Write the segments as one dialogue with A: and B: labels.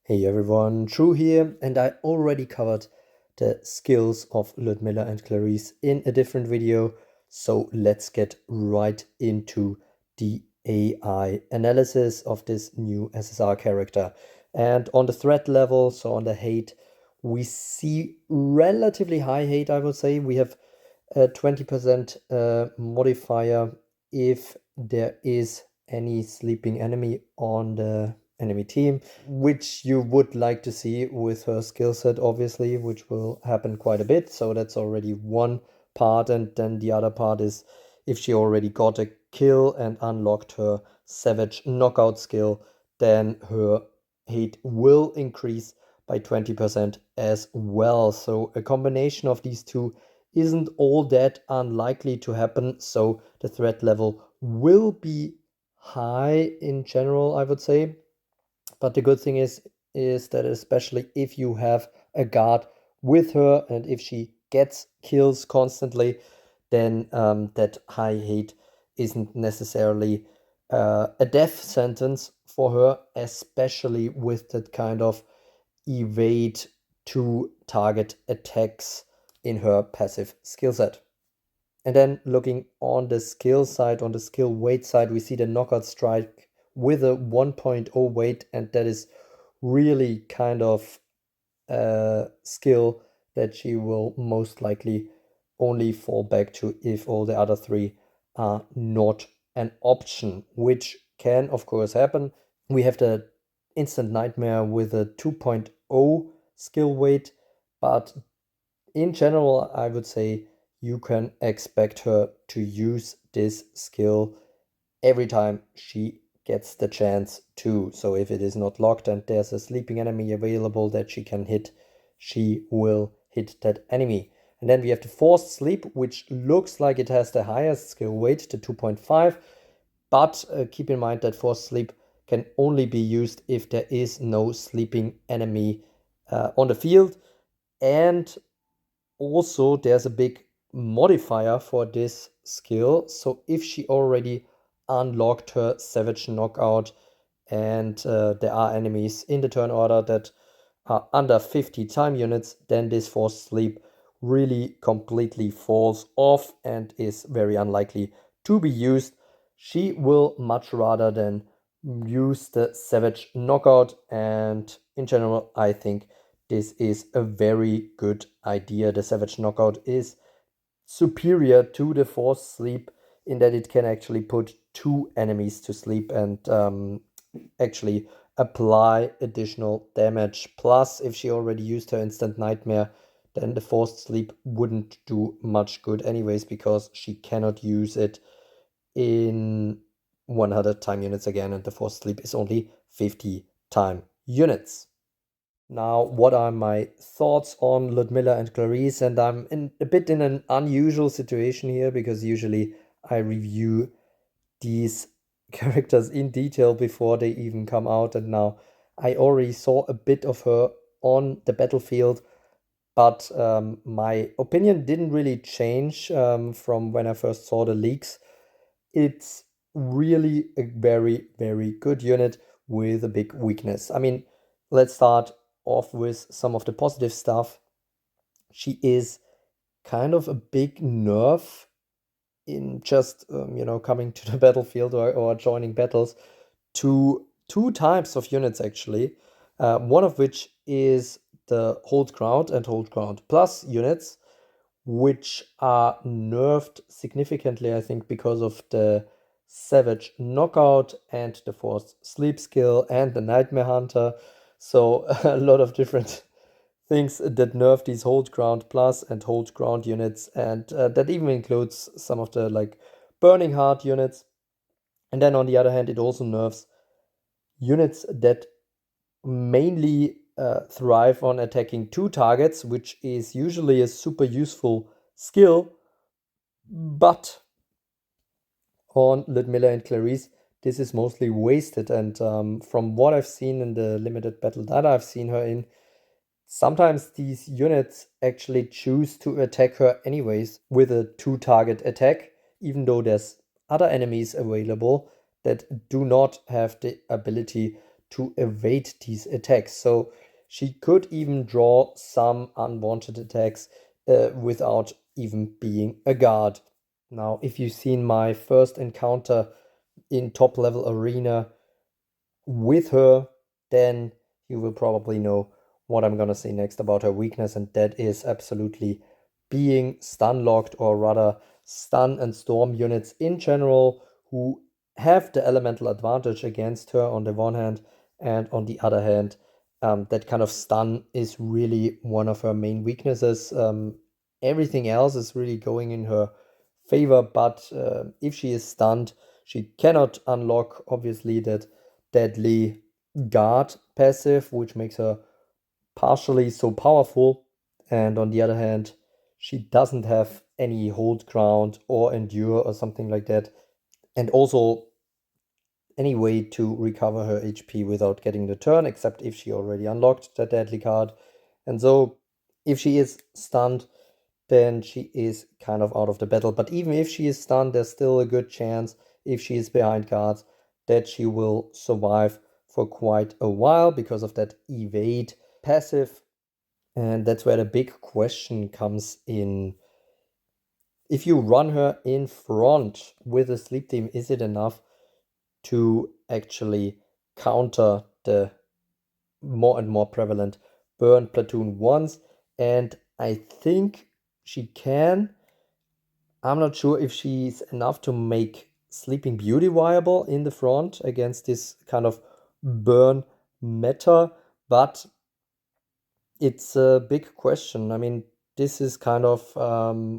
A: Hey everyone, True here, and I already covered the skills of Ludmilla and Clarice in a different video, so let's get right into the AI analysis of this new SSR character. And on the threat level, so on the hate, we see relatively high hate, I would say. We have a 20% modifier if there is any sleeping enemy on the enemy team, which you would like to see with her skill set, obviously, which will happen quite a bit. So that's already one part. And then the other part is if she already got a kill and unlocked her savage knockout skill, then her hate will increase by 20% as well. So a combination of these two isn't all that unlikely to happen. So the threat level will be high in general, I would say. But the good thing is that especially if you have a guard with her and if she gets kills constantly, then that high hate isn't necessarily a death sentence for her, especially with that kind of evade to target attacks in her passive skill set. And then looking on the skill side, on the skill weight side, we see the knockout strike with a 1.0 weight, and that is really kind of a skill that she will most likely only fall back to if all the other three are not an option, which can of course happen. We have the instant nightmare with a 2.0 skill weight, but in general, I would say you can expect her to use this skill every time she gets the chance to. So if it is not locked and there's a sleeping enemy available that she can hit, she will hit that enemy. And then we have the forced sleep, which looks like it has the highest skill weight, the 2.5. But keep in mind that forced sleep can only be used if there is no sleeping enemy on the field. And also there's a big modifier for this skill. So if she already unlocked her savage knockout and there are enemies in the turn order that are under 50 time units, then this forced sleep really completely falls off and is very unlikely to be used. She will much rather than use the savage knockout, and in general I think this is a very good idea. The savage knockout is superior to the forced sleep in that it can actually put two enemies to sleep and actually apply additional damage. Plus, if she already used her instant nightmare, then the forced sleep wouldn't do much good anyways, because she cannot use it in 100 time units again, and the forced sleep is only 50 time units. Now, what are my thoughts on Ludmilla and Clarice? And I'm a bit in an unusual situation here because usually I review these characters in detail before they even come out. And now I already saw a bit of her on the battlefield, but my opinion didn't really change from when I first saw the leaks. It's really a very, very good unit with a big weakness. I mean, let's start off with some of the positive stuff. She is kind of a big nerf in just, coming to the battlefield or joining battles to two types of units, actually. One of which is the hold ground and hold ground plus units, which are nerfed significantly, I think, because of the savage knockout and the forced sleep skill and the nightmare hunter. So a lot of different things that nerf these hold ground plus and hold ground units, and that even includes some of the like burning heart units. And then on the other hand, it also nerfs units that mainly thrive on attacking two targets, which is usually a super useful skill. But on Ludmilla and Clarice, this is mostly wasted. And from what I've seen in the limited battle that I've seen her in, sometimes these units actually choose to attack her anyways with a two target attack, even though there's other enemies available that do not have the ability to evade these attacks. So she could even draw some unwanted attacks without even being a guard. Now, if you've seen my first encounter in top level arena with her, then you will probably know what I'm gonna say next about her weakness, and that is absolutely being stun locked, or rather stun and storm units in general who have the elemental advantage against her on the one hand, and on the other hand, that kind of stun is really one of her main weaknesses. Everything else is really going in her favor, but if she is stunned, she cannot unlock, obviously, that deadly guard passive, which makes her partially so powerful. And on the other hand, she doesn't have any hold ground or endure or something like that, and also any way to recover her HP without getting the turn, except if she already unlocked that deadly card. And so if she is stunned, then she is kind of out of the battle. But even if she is stunned, there's still a good chance, if she is behind guards, that she will survive for quite a while because of that evade passive. And that's where the big question comes in. If you run her in front with a sleep team, is it enough to actually counter the more and more prevalent burn platoon ones? And I think she can. I'm not sure if she's enough to make Sleeping Beauty viable in the front against this kind of burn meta, but it's a big question. I mean, this is kind of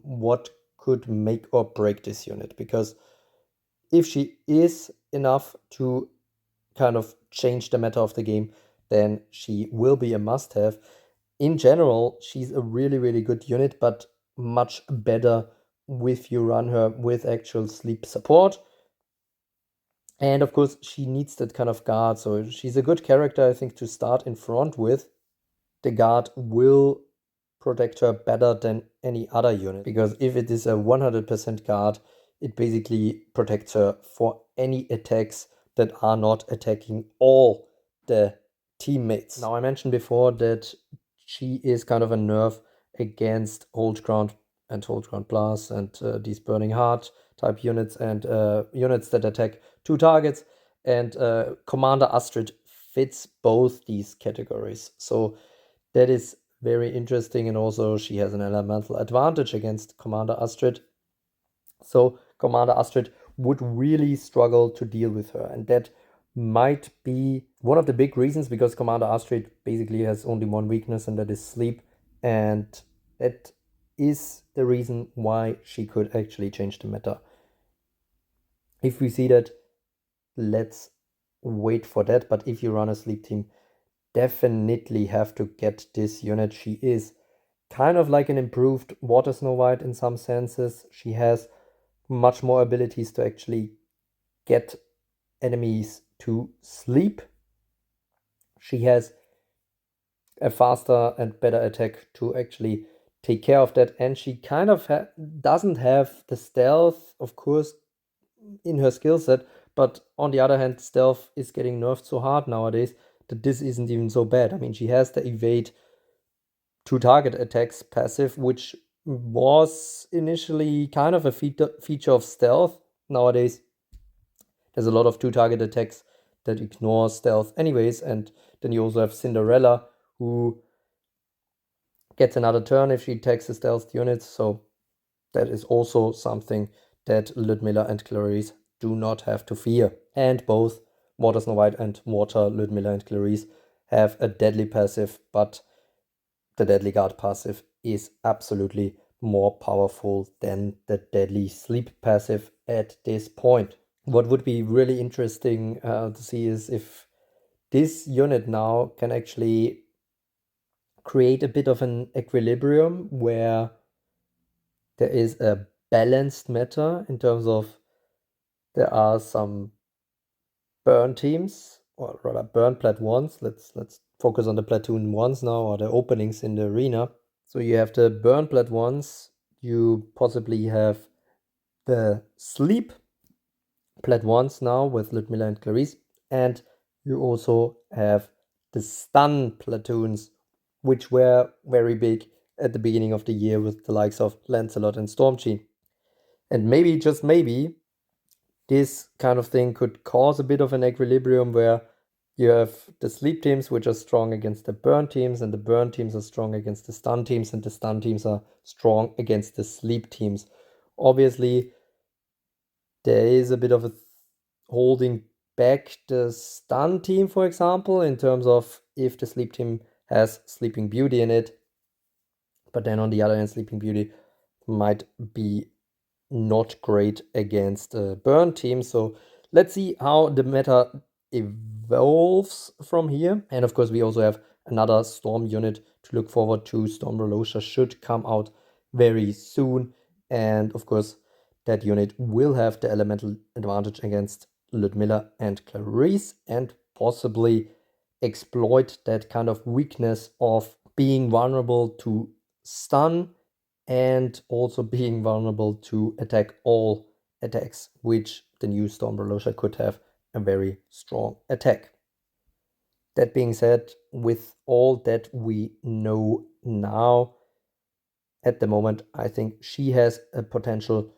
A: what could make or break this unit, because if she is enough to kind of change the meta of the game, then she will be a must-have. In general, she's a really, really good unit, but much better if you run her with actual sleep support. And of course, she needs that kind of guard, so she's a good character, I think, to start in front with. The guard will protect her better than any other unit, because if it is a 100% guard, it basically protects her for any attacks that are not attacking all the teammates. Now, I mentioned before that she is kind of a nerf against Hold Ground and Hold Ground Plus and these Burning Heart type units, and units that attack two targets. And Commander Astrid fits both these categories. So that is very interesting, and also she has an elemental advantage against Commander Astrid. So Commander Astrid would really struggle to deal with her, and that might be one of the big reasons, because Commander Astrid basically has only one weakness, and that is sleep, and that is the reason why she could actually change the meta. If we see that, let's wait for that. But if you run a sleep team, definitely have to get this unit. She is kind of like an improved Water Snow White in some senses. She has much more abilities to actually get enemies to sleep. She has a faster and better attack to actually take care of that, and she kind of doesn't have the stealth, of course, in her skill set, but on the other hand, stealth is getting nerfed so hard nowadays that this isn't even so bad. I mean, she has the evade two target attacks passive, which was initially kind of a feature of stealth. Nowadays, there's a lot of two target attacks that ignore stealth anyways, and then you also have Cinderella, who gets another turn if she attacks the stealth units, so that is also something that Ludmilla and Clarice do not have to fear. And both Water Snow White and Water Ludmilla and Clarice have a deadly passive, but the deadly guard passive is absolutely more powerful than the deadly sleep passive at this point. What would be really interesting to see is if this unit now can actually create a bit of an equilibrium where there is a balanced meta in terms of there are some burn teams, or rather burn plat ones. Let's focus on the platoon ones now, or the openings in the arena. So you have the burn plat ones, you possibly have the sleep plat ones now with Ludmilla and Clarice, and you also have the stun platoons, which were very big at the beginning of the year with the likes of Lancelot and Stormchi. And maybe, just maybe, this kind of thing could cause a bit of an equilibrium where you have the sleep teams, which are strong against the burn teams, and the burn teams are strong against the stun teams, and the stun teams are strong against the sleep teams. Obviously, there is a bit of a holding back the stun team, for example, in terms of if the sleep team has Sleeping Beauty in it. But then on the other hand, Sleeping Beauty might be not great against burn teams. So let's see how the meta evolves from here. And of course, we also have another Storm unit to look forward to. Storm Rolosha should come out very soon. And of course, that unit will have the elemental advantage against Ludmilla and Clarice, and possibly exploit that kind of weakness of being vulnerable to stun and also being vulnerable to attack all attacks, which the new Storm Rolosha could have a very strong attack. That being said, with all that we know now, at the moment, I think she has a potential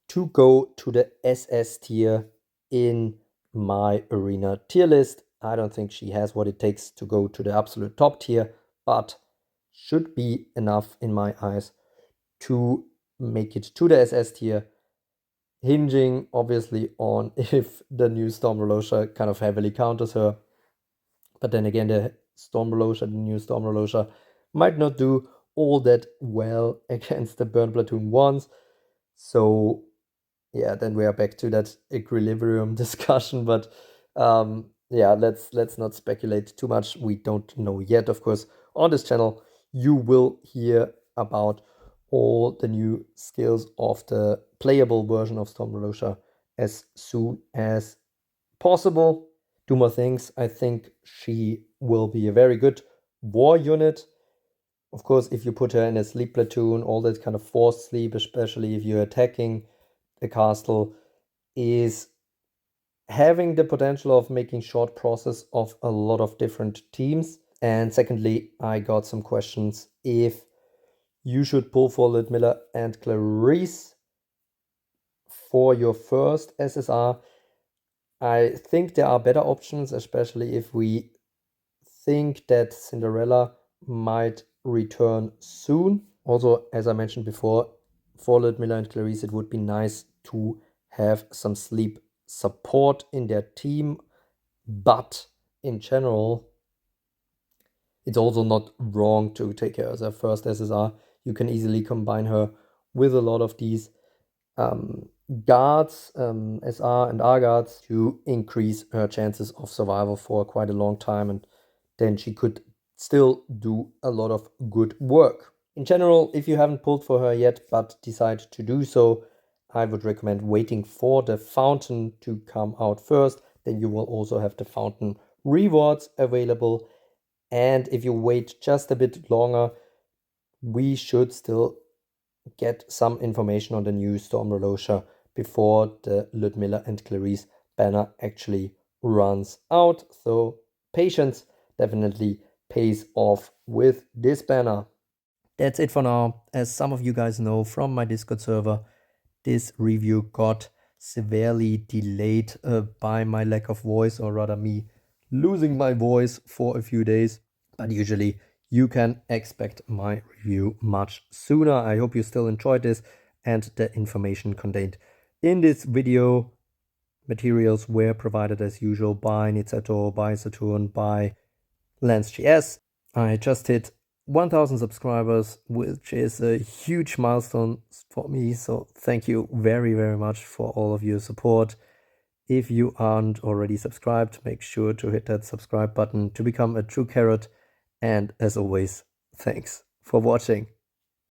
A: to go to the SS tier in my arena tier list. I don't think she has what it takes to go to the absolute top tier, but should be enough in my eyes to make it to the SS tier, hinging obviously on if the new Storm Rolosha kind of heavily counters her. But then again, the new Storm Rolosha, might not do all that well against the Burn Platoon ones. So yeah, then we are back to that equilibrium discussion. But yeah, let's not speculate too much. We don't know yet. Of course, on this channel, you will hear about all the new skills of the playable version of Storm Rolosha as soon as possible. Do more things. I think she will be a very good war unit. Of course, if you put her in a sleep platoon, all that kind of forced sleep, especially if you're attacking the castle, is having the potential of making short process of a lot of different teams. And secondly, I got some questions if you should pull for Ludmilla and Clarice for your first SSR. I think there are better options, especially if we think that Cinderella might return soon. Also, as I mentioned before, for Ludmilla and Clarice, it would be nice to have some sleep support in their team, but in general, it's also not wrong to take her as a first SSR. You can easily combine her with a lot of these guards, SR and R guards, to increase her chances of survival for quite a long time, and then she could still do a lot of good work. In general, if you haven't pulled for her yet but decide to do so, I would recommend waiting for the fountain to come out first. Then you will also have the fountain rewards available. And if you wait just a bit longer, we should still get some information on the new Storm Rolosha before the Ludmilla and Clarice banner actually runs out. So patience definitely pays off with this banner. That's it for now. As some of you guys know from my Discord server, this review got severely delayed by my lack of voice, or rather me losing my voice for a few days. But usually you can expect my review much sooner. I hope you still enjoyed this, and the information contained in this video. Materials were provided as usual by Nizetto, by Saturn, by LansGS. I just hit 1000 subscribers, which is a huge milestone for me. So thank you very, very much for all of your support. If you aren't already subscribed, make sure to hit that subscribe button to become a true carrot. And as always, thanks for watching.